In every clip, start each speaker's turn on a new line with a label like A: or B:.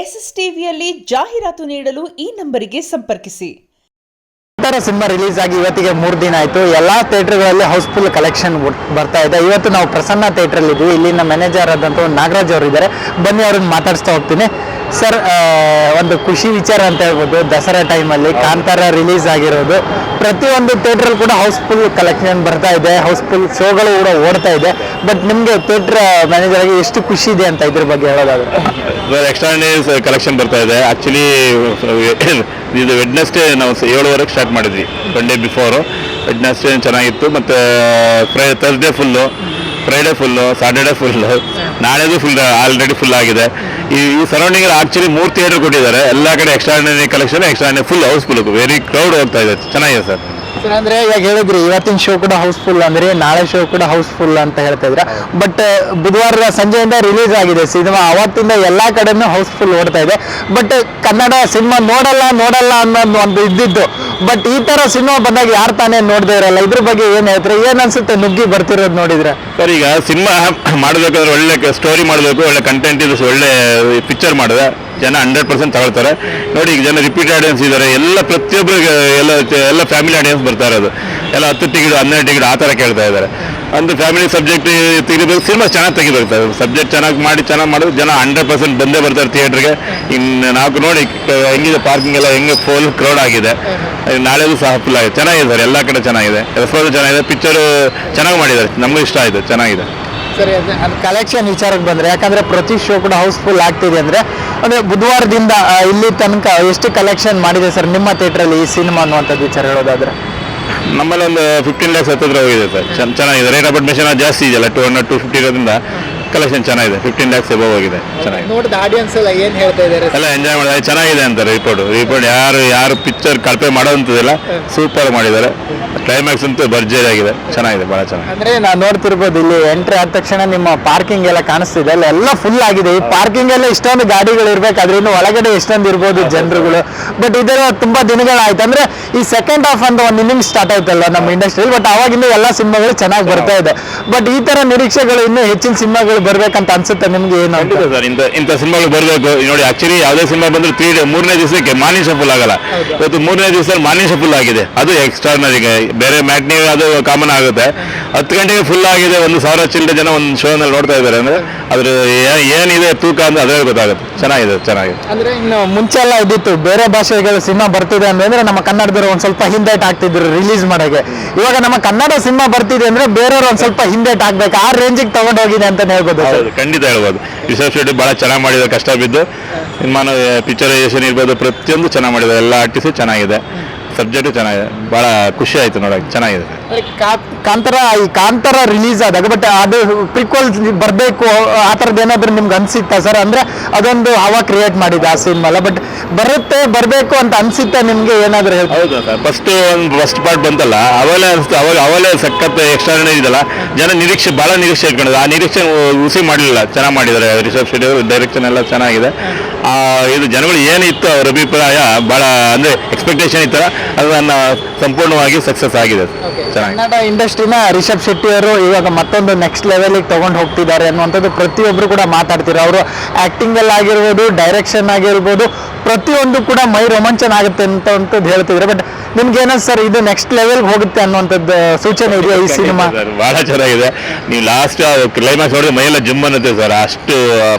A: SSTVಯಲ್ಲಿ ಜಾಹೀರಾತು ನೀಡಲು ಈ ನಂಬರಿಗೆ ಸಂಪರ್ಕಿಸಿ.
B: ಸಿನಿಮಾ ರಿಲೀಸ್ ಆಗಿ ಇವತ್ತಿಗೆ 3 ದಿನ ಆಯಿತು. ಎಲ್ಲ ಥಿಯೇಟರ್ಗಳಲ್ಲಿ ಹೌಸ್ಫುಲ್ ಕಲೆಕ್ಷನ್ ಬರ್ತಾ ಇದೆ. ಇವತ್ತು ನಾವು ಪ್ರಸನ್ನ ಥಿಯೇಟ್ರಲ್ಲಿ ಇದ್ವಿ. ಇಲ್ಲಿನ ಮ್ಯಾನೇಜರ್ ಆದಂಥ ನಾಗರಾಜ್ ಅವರು ಇದ್ದಾರೆ. ಬನ್ನಿ ಅವ್ರನ್ನ ಮಾತಾಡಿಸ್ತಾ ಹೋಗ್ತೀನಿ. ಸರ್, ಒಂದು ಖುಷಿ ವಿಚಾರ ಅಂತ ಹೇಳ್ಬೋದು. ದಸರಾ ಟೈಮಲ್ಲಿ ಕಾಂತಾರ ರಿಲೀಸ್ ಆಗಿರೋದು, ಪ್ರತಿಯೊಂದು ಥಿಯೇಟ್ರಲ್ಲಿ ಕೂಡ ಹೌಸ್ಫುಲ್ ಕಲೆಕ್ಷನ್ ಬರ್ತಾ ಇದೆ, ಹೌಸ್ಫುಲ್ ಶೋಗಳು ಕೂಡ ಓಡ್ತಾ ಇದೆ. ಬಟ್ ನಿಮಗೆ ಥಿಯೇಟ್ರ್ ಮ್ಯಾನೇಜರ್ ಆಗಿ ಎಷ್ಟು ಖುಷಿ ಇದೆ ಅಂತ ಇದ್ರ ಬಗ್ಗೆ ಹೇಳೋದಾದ್ರೆ?
C: ಎಕ್ಸ್ಟ್ರಾರ್ಡಿನರಿ ಕಲೆಕ್ಷನ್ ಬರ್ತಾ ಇದೆ. ಆ್ಯಕ್ಚುಲಿ ಇದು ವೆಡ್ನೆಸ್ಡೇ ನಾವು 7:15 ಸ್ಟಾರ್ಟ್ ಮಾಡಿದ್ವಿ. 1 ಡೇ ಬಿಫೋರು ವೆಡ್ನೆಸ್ಡೇ ಚೆನ್ನಾಗಿತ್ತು. ಮತ್ತು Thursday full, Friday full, Saturday full, ನಾಳೆದು ಫುಲ್ ಆಲ್ರೆಡಿ ಫುಲ್ ಆಗಿದೆ. ಈ ಸರೌಂಡಿಂಗ್ ಆಕ್ಚುಲಿ 3 ಥಿಯೇಟರ್ ಕೊಟ್ಟಿದ್ದಾರೆ. ಎಲ್ಲ ಕಡೆ extraordinary collection, extraordinary full housefull, very crowd ಹೋಗ್ತಾ ಇದೆ. ಚೆನ್ನಾಗಿದೆ ಸರ್.
B: ಸರ್, ಅಂದರೆ ಈಗ ಹೇಳಿದ್ರಿ ಇವತ್ತಿನ ಶೋ ಕೂಡ ಹೌಸ್ಫುಲ್ ಅಂದ್ರೆ ನಾಳೆ ಶೋ ಕೂಡ ಹೌಸ್ಫುಲ್ ಅಂತ ಹೇಳ್ತಾ ಇದ್ರ. ಬಟ್ ಬುಧವಾರದ ಸಂಜೆಯಿಂದ ರಿಲೀಸ್ ಆಗಿದೆ ಸಿನಿಮಾ, ಅವತ್ತಿಂದ ಎಲ್ಲ ಕಡೆನೂ ಹೌಸ್ಫುಲ್ ಓಡ್ತಾ ಇದೆ. ಬಟ್ ಕನ್ನಡ ಸಿನಿಮಾ ನೋಡಲ್ಲ ಅನ್ನೋದು ಒಂದು ಇದ್ದಿದ್ದು. ಬಟ್ ಈ ತರ ಸಿನಿಮಾ ಬಂದಾಗ ಯಾರು ತಾನೇ ನೋಡದೇ ಇರಲ್ಲ. ಇದ್ರ ಬಗ್ಗೆ ಏನ್ ಹೇಳ್ತಾರೆ? ಏನ್ ಅನ್ಸುತ್ತೆ ನುಗ್ಗಿ ಬರ್ತಿರೋದು ನೋಡಿದ್ರೆ?
C: ಸರ್, ಈಗ ಸಿನಿಮಾ ಮಾಡಬೇಕಾದ್ರೆ ಒಳ್ಳೆ ಸ್ಟೋರಿ ಮಾಡಬೇಕು, ಒಳ್ಳೆ ಕಂಟೆಂಟ್ ಇದೆ, ಒಳ್ಳೆ ಪಿಕ್ಚರ್ ಮಾಡಿದ್ರೆ ಜನ 100% ತಗೊಳ್ತಾರೆ. ನೋಡಿ, ಈಗ ಜನ ರಿಪೀಟ್ ಆಡಿಯನ್ಸ್ ಇದ್ದಾರೆ. ಎಲ್ಲ ಪ್ರತಿಯೊಬ್ಬರಿಗೆ ಎಲ್ಲ ಫ್ಯಾಮಿಲಿ ಆಡಿಯನ್ಸ್ ಬರ್ತಾ ಇರೋದು. ಎಲ್ಲ 10 ಟಿಕೆಟ್ 12 ಟಿಕೆಟ್ ಆ ಥರ ಕೇಳ್ತಾ ಇದ್ದಾರೆ. ಅಂದ್ರೆ ಫ್ಯಾಮಿಲಿ ಸಬ್ಜೆಕ್ಟ್ ತೆಗಿಬೇಕು, ಸಿನಿಮಾ ಚೆನ್ನಾಗಿ ತೆಗಿಬೇಕು. ಸಬ್ಜೆಕ್ಟ್ ಚೆನ್ನಾಗಿ ಮಾಡಿದ್ರೆ ಜನ 100% ಬಂದೇ ಬರ್ತಾರೆ ಥಿಯೇಟ್ರಿಗೆ. ಇನ್ನು ನಾವು ನೋಡಿ ಹೆಂಗಿದೆ ಪಾರ್ಕಿಂಗ್ ಎಲ್ಲ, ಹೆಂಗೆ ಫುಲ್ ಕ್ರೌಡ್ ಆಗಿದೆ. ನಾಳೆದು ಸಹ ಫುಲ್ ಆಗಿದೆ. ಚೆನ್ನಾಗಿದೆ ಸರ್, ಎಲ್ಲ ಕಡೆ ಚೆನ್ನಾಗಿದೆ, ರೆಸ್ಪಾನ್ಸ್ ಚೆನ್ನಾಗಿದೆ, ಪಿಕ್ಚರು ಚೆನ್ನಾಗಿ ಮಾಡಿದ್ದಾರೆ. ನಮಗೂ ಇಷ್ಟ ಆಯಿತು, ಚೆನ್ನಾಗಿದೆ.
B: ಸರಿ, ಅದು ಕಲೆಕ್ಷನ್ ವಿಚಾರಕ್ಕೆ ಬಂದರೆ, ಯಾಕಂದರೆ ಪ್ರತಿ ಶೋ ಕೂಡ ಹೌಸ್ಫುಲ್ ಆಗ್ತಿದೆ ಅಂದರೆ ಬುಧವಾರದಿಂದ ಇಲ್ಲಿ ತನಕ ಎಷ್ಟು ಕಲೆಕ್ಷನ್ ಮಾಡಿದೆ ಸರ್ ನಿಮ್ಮ ಥಿಯೇಟ್ರಲ್ಲಿ ಈ ಸಿನಿಮಾ ಅನ್ನುವಂಥದ್ದು ವಿಚಾರ ಹೇಳೋದಾದ್ರೆ?
C: ನಮ್ಮಲ್ಲಿ ಒಂದು 15 lakhs ಹತ್ತಿರ ಹೋಗಿದೆ ಸರ್. ಚೆನ್ನಾಗಿದೆ. ರೇಟ್ ಆಫ್ ಅಡ್ಮಿಷನ್ ಜಾಸ್ತಿ ಇದೆಯಲ್ಲ, 200-250 ಇರೋದ್ರಿಂದ ಕಲೆಕ್ಷನ್ ಚೆನ್ನಾಗಿದೆ. 15 lakhs ಎಬವ್ ಹೋಗಿದೆ. ಚೆನ್ನಾಗಿದೆ.
B: ನೋಡಿದ ಆಡಿಯನ್ಸ್ ಎಲ್ಲ ಏನು ಹೇಳ್ತಾ ಇದ್ದಾರೆ?
C: ಎಲ್ಲ ಎಂಜಾಯ್ ಮಾಡಿದ್ದಾರೆ. ಚೆನ್ನಾಗಿದೆ ಅಂತಾರೆ. ರಿಪೋರ್ಟ್ ಯಾರು ಪಿಕ್ಚರ್ ಕಳಪೆ ಮಾಡೋಂಥದ್ದಿಲ್ಲ, ಸೂಪರ್ ಮಾಡಿದ್ದಾರೆ. ಕ್ಲೈಮ್ಯಾಕ್ಸ್ ಅಂತೂ ಭರ್ಜರಿ ಆಗಿದೆ. ಚೆನ್ನಾಗಿದೆ, ಭಾಳ ಚೆನ್ನಾಗಿದೆ.
B: ಅಂದರೆ ನಾವು ನೋಡ್ತಿರ್ಬೋದು, ಇಲ್ಲಿ ಎಂಟ್ರಿ ಆದ ತಕ್ಷಣ ನಿಮ್ಮ ಪಾರ್ಕಿಂಗ್ ಎಲ್ಲ ಕಾಣಿಸ್ತಿದೆ, ಎಲ್ಲ ಫುಲ್ ಆಗಿದೆ. ಈ ಪಾರ್ಕಿಂಗ್ ಎಲ್ಲ ಇಷ್ಟೊಂದು ಗಾಡಿಗಳು ಇರಬೇಕಾದ್ರೆ ಇನ್ನು ಒಳಗಡೆ ಎಷ್ಟೊಂದು ಇರ್ಬೋದು ಜನರುಗಳು. ಬಟ್ ಇದರ ತುಂಬಾ ದಿನಗಳಾಯ್ತು. ಅಂದ್ರೆ ಈ ಸೆಕೆಂಡ್ ಹಾಫ್ ಅಂತ ಒಂದು ಇನ್ನಿಂಗ್ ಸ್ಟಾರ್ಟ್ ಆಯ್ತಲ್ಲ ನಮ್ಮ ಇಂಡಸ್ಟ್ರಿಯಲ್ಲಿ. ಬಟ್ ಅವಾಗಿಂದ ಎಲ್ಲ ಸಿನಿಮಾಗಳು ಚೆನ್ನಾಗಿ ಬರ್ತಾ ಇದೆ. ಬಟ್ ಈ ತರ ನಿರೀಕ್ಷೆಗಳು ಇನ್ನೂ ಹೆಚ್ಚಿನ ಸಿನಿಮಾಗಳು ಬರ್ಬೇಕಂತ ಅನ್ಸುತ್ತೆ ನಿಮ್ಗೆ? ಏನು
C: ಸರ್, ಇಂಥ ಸಿನಿಮಾಗಳು ಬರಬೇಕು. ನೋಡಿ, ಆಕ್ಚುಲಿ ಯಾವುದೇ ಸಿನಿಮಾ ಬಂದ್ರೆ 3ನೇ ದಿವಸಕ್ಕೆ ಮಾರ್ನಿಂಗ್ ಶೋ ಫುಲ್ ಆಗಲ್ಲ. ಇವತ್ತು 3ನೇ ದಿವಸ ಮಾರ್ನಿಂಗ್ ಶೋ ಫುಲ್ ಆಗಿದೆ. ಅದು ಎಕ್ಸ್ಟ್ರಾರ್ನರಿ. ಬೇರೆ ಮ್ಯಾಟ್ನಿ ಅದು ಕಾಮನ್ ಆಗುತ್ತೆ. 10 ಗಂಟೆಗೆ ಫುಲ್ ಆಗಿದೆ. 1,000 ಚಿಲ್ಲರೆ ಜನ ಒಂದು ಶೋನಲ್ಲಿ ನೋಡ್ತಾ ಇದ್ದಾರೆ. ಅಂದ್ರೆ ಅದ್ರ ಏನಿದೆ ತೂಕ ಅಂದ್ರೆ ಅದೇ ಗೊತ್ತಾಗುತ್ತೆ. ಚೆನ್ನಾಗಿದೆ. ಅಂದ್ರೆ
B: ಇನ್ನು ಮುಂಚೆ ಎಲ್ಲ ಇದ್ದಿತ್ತು, ಬೇರೆ ಭಾಷೆಗಳ ಸಿನಿಮಾ ಬರ್ತಿದೆ ಅಂದ್ರೆ ನಮ್ಮ ಕನ್ನಡದವರು ಒಂದ್ ಸ್ವಲ್ಪ ಹಿಂದೇಟ್ ಆಗ್ತಿದ್ರು ರಿಲೀಸ್ ಮಾಡೋಕೆ. ಇವಾಗ ನಮ್ಮ ಕನ್ನಡ ಸಿನಿಮಾ ಬರ್ತಿದೆ ಅಂದ್ರೆ ಬೇರೆಯವ್ರು ಒಂದ್ ಸ್ವಲ್ಪ ಹಿಂದೇಟ್ ಆಗ್ಬೇಕು, ಆ ರೇಂಜಿಗೆ ತಗೊಂಡು ಹೋಗಿದೆ ಅಂತ ಹೇಳ್ಬೋದು.
C: ಖಂಡಿತ ಹೇಳ್ಬೋದು. ರಿಷಬ್ ಶೆಟ್ಟಿ ಬಹಳ ಚೆನ್ನಾಗಿ ಮಾಡಿದ್ದಾರೆ, ಕಷ್ಟ ಬಿದ್ದು. ಸಿನಿಮಾನ ಪಿಕ್ಚರೈಸೇಷನ್ ಇರ್ಬೋದು, ಪ್ರತಿಯೊಂದು ಚೆನ್ನಾಗಿ ಮಾಡಿದ್ದಾರೆ. ಎಲ್ಲ ಆರ್ಟಿಸ್ಟು ಚೆನ್ನಾಗಿದೆ, ಸಬ್ಜೆಕ್ಟು ಚೆನ್ನಾಗಿದೆ. ಭಾಳ ಖುಷಿ ಆಯಿತು ನೋಡೋಕೆ. ಚೆನ್ನಾಗಿದೆ.
B: ಕಾಂತಾರ ರಿಲೀಸ್ ಆದಾಗ ಬಟ್ ಅದು ಪ್ರಿಕ್ವಲ್ ಬರಬೇಕು ಆ ಥರದ್ದು ಏನಾದರೂ ನಿಮ್ಗೆ ಅನ್ಸಿತ್ತಾ ಸರ್? ಅಂದರೆ ಅದೊಂದು ಹವಾ ಕ್ರಿಯೇಟ್ ಮಾಡಿದೆ ಆ ಸಿನಿಮಾ. ಬಟ್ ಬರಬೇಕು ಅಂತ ಅನ್ಸಿತ್ತಾ ನಿಮಗೆ ಏನಾದರೂ?
C: ಹೌದಾ ಸರ್, ಫಸ್ಟ್ ಪಾರ್ಟ್ ಬಂತಲ್ಲ, ಅವಲೇ ಸಖತ್ ಎಕ್ಸ್ಟ್ರಾರ್ಡಿನರಿ ಇದಲ್ಲ. ಜನ ಭಾಳ ನಿರೀಕ್ಷೆ ಇಟ್ಕೊಂಡಿದ್ದಾರೆ. ಆ ನಿರೀಕ್ಷೆ ಹುಸಿ ಮಾಡಲಿಲ್ಲ, ಚೆನ್ನಾಗಿ ಮಾಡಿದ್ದಾರೆ. ರಿಷಬ್ ಶೆಟ್ಟಿ ಅವರು ಡೈರೆಕ್ಷನ್ ಎಲ್ಲ ಚೆನ್ನಾಗಿದೆ. ಇದು ಜನಗಳು ಏನಿತ್ತು ಅವ್ರ ಅಭಿಪ್ರಾಯ, ಭಾಳ ಅಂದರೆ ಎಕ್ಸ್ಪೆಕ್ಟೇಷನ್ ಇತ್ತಲ್ಲ, ಅದನ್ನು ಸಂಪೂರ್ಣವಾಗಿ ಸಕ್ಸಸ್ ಆಗಿದೆ.
B: ಕನ್ನಡ ಇಂಡಸ್ಟ್ರಿನ ರಿಷಬ್ ಶೆಟ್ಟಿ ಅವರು ಇವಾಗ ಮತ್ತೊಂದು ನೆಕ್ಸ್ಟ್ ಲೆವೆಲ್ಗೆ ತಗೊಂಡು ಹೋಗ್ತಿದ್ದಾರೆ ಅನ್ನುವಂಥದ್ದು ಪ್ರತಿಯೊಬ್ಬರು ಕೂಡ ಮಾತಾಡ್ತಿರೋ. ಅವರು ಆಕ್ಟಿಂಗ್ ಅಲ್ಲಿ ಆಗಿರ್ಬೋದು, ಡೈರೆಕ್ಷನ್ ಆಗಿರ್ಬೋದು, ಪ್ರತಿಯೊಂದು ಕೂಡ ಮೈ ರೋಮಾಂಚನ ಆಗುತ್ತೆ ಅಂತದ್ದು ಹೇಳ್ತಿದ್ರೆ. ಬಟ್ ನಿಮ್ಗೆ ಏನೋ ಸರ್ ಇದು ನೆಕ್ಸ್ಟ್ ಲೆವೆಲ್ಗೆ ಹೋಗುತ್ತೆ ಅನ್ನುವಂಥದ್ದು ಸೂಚನೆ ಇದೆಯಾ ಈ ಸಿನಿಮಾ?
C: ಬಹಳ ಚೆನ್ನಾಗಿದೆ. ನೀವು ಲಾಸ್ಟ್ ಕ್ಲೈಮ್ಯಾಕ್ಸ್ ನೋಡಿದ್ರೆ ಮೈಯೆಲ್ಲ ಜಿಮ್ ಅನ್ನತ್ತೆ ಸರ್, ಅಷ್ಟು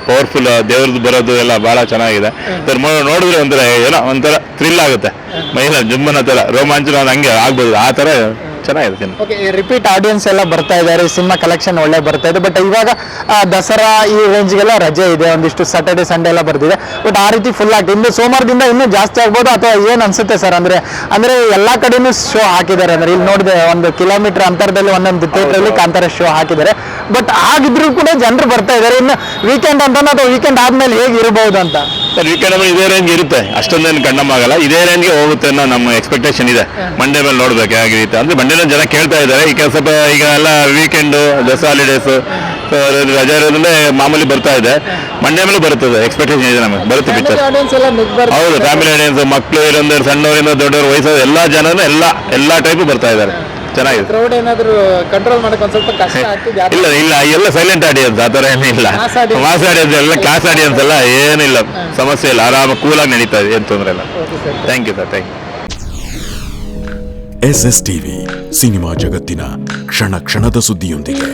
C: ಪವರ್ಫುಲ್. ದೇವ್ರದ್ದು ಬರೋದು ಎಲ್ಲ ಬಹಳ ಚೆನ್ನಾಗಿದೆ ಸರ್. ನೋಡಿದ್ರೆ ಒಂಥರ ಥ್ರಿಲ್ ಆಗುತ್ತೆ, ಮೈಯೆಲ್ಲ ಜಿಮ್ ಅನ್ನತ್ತಲ್ಲ, ರೋಮಾಂಚನ ಹಂಗೆ ಆಗ್ಬೋದು. ಆ ಥರ ಚೆನ್ನಾಗಿದೆ.
B: ರಿಪೀಟ್ ಆಡಿಯನ್ಸ್ ಎಲ್ಲ ಬರ್ತಾ ಇದ್ದಾರೆ, ಸಿನಿಮಾ ಕಲೆಕ್ಷನ್ ಒಳ್ಳೆ ಬರ್ತಾ ಇದೆ. ಬಟ್ ಇವಾಗ ದಸರಾ ಈ ರೇಂಜ್ಗೆಲ್ಲ ರಜೆ ಇದೆ, ಒಂದಿಷ್ಟು ಸ್ಯಾಟರ್ಡೆ ಸಂಡೇ ಎಲ್ಲ ಬರ್ತಿದೆ. ಬಟ್ ಆ ರೀತಿ ಫುಲ್ ಆಗ್ತದೆ. ಇನ್ನು ಸೋಮವಾರದಿಂದ ಇನ್ನೂ ಜಾಸ್ತಿ ಆಗ್ಬೋದು ಅಥವಾ ಏನ್ ಅನ್ಸುತ್ತೆ ಸರ್? ಅಂದ್ರೆ ಎಲ್ಲಾ ಕಡೆನೂ ಶೋ ಹಾಕಿದ್ದಾರೆ. ಅಂದ್ರೆ ಇಲ್ಲಿ ನೋಡಿದೆ 1 ಕಿಲೋಮೀಟರ್ ಅಂತರದಲ್ಲಿ ಒಂದೊಂದು ಥಿಯೇಟ್ರಲ್ಲಿ ಕಾಂತಾರ ಶೋ ಹಾಕಿದ್ದಾರೆ. ಬಟ್ ಆಗಿದ್ರು ಕೂಡ ಜನರು ಬರ್ತಾ ಇದ್ದಾರೆ. ಇನ್ನು ವೀಕೆಂಡ್ ಅಂತ ಅಥವಾ ವೀಕೆಂಡ್ ಆದ್ಮೇಲೆ ಹೇಗೆ ಇರಬಹುದು ಅಂತ?
C: ಸರ್, ವೀಕೆಂಡ್ ಇದೇ ರೇಂಜ್ ಇರುತ್ತೆ, ಅಷ್ಟೊಂದೇನು ಕಣ್ಣಮ್ಮಾಗಲ್ಲ. ಇದೇ ರೇಂಜ್ಗೆ ಹೋಗುತ್ತೆ ಅನ್ನೋ ನಮ್ಮ ಎಕ್ಸ್ಪೆಕ್ಟೇಷನ್ ಇದೆ. ಮಂಡೇ ಮೇಲೆ ನೋಡ್ಬೇಕು ಹೇಗಿರುತ್ತೆ. ಅಂದ್ರೆ ಮಂಡೇ ಜನ ಕೇಳ್ತಾ ಇದ್ದಾರೆ. ಈಗ ಎಲ್ಲ ವೀಕೆಂಡು, ದಸರಾ ಹಾಲಿಡೇಸು, ರಜೆ ಇರೋದ್ರಿಂದ ಮಾಮೂಲಿ ಬರ್ತಾ ಇದೆ. ಮಂಡೇ ಮೇಲೆ ಬರುತ್ತದೆ, ಎಕ್ಸ್ಪೆಕ್ಟೇಷನ್ ಇದೆ ನಮಗೆ. ಬರುತ್ತೆ ಪಿಕ್ಚರ್. ಹೌದು, ಫ್ಯಾಮಿಲಿ ಆಡಿಯನ್ಸ್, ಮಕ್ಕಳು ಇರೋದು, ಸಣ್ಣವರಿಂದ ದೊಡ್ಡವರು, ವಯಸ್ಸಾದ ಎಲ್ಲ ಜನರು ಎಲ್ಲ ಟೈಪು ಬರ್ತಾ ಇದ್ದಾರೆ. ಚೆನ್ನಾಗಿದೆ.
B: ಕ್ರೌಡ್ ಏನಾದ್ರು ಕಂಟ್ರೋಲ್ ಮಾಡಕ್ ಒಂದ್ ಸ್ವಲ್ಪ ಕಷ್ಟ ಆಗ್ತಿದೆ.
C: ಇಲ್ಲ ಇಲ್ಲ ಎಲ್ಲ ಸೈಲೆಂಟ್ ಆಡಿಯನ್ಸ್ ಆ ಥರ ಏನಿಲ್ಲ. ಮಾಸ್ ಆಡಿಯನ್ಸ್ ಎಲ್ಲ ಕ್ಲಾಸ್ ಆಡಿಯನ್ಸ್ ಎಲ್ಲ ಏನಿಲ್ಲ, ಸಮಸ್ಯೆ ಇಲ್ಲ, ಆರಾಮ ಕೂಲಾಗಿ ನಡೀತಾ ಇದೆ, ಏನು ತೊಂದರೆ ಇಲ್ಲ. Thank you sir, thank you.
D: SS TV cinema ಜಗತ್ತಿನ ಕ್ಷಣ ಕ್ಷಣದ ಸುದ್ದಿಯೊಂದಿಗೆ.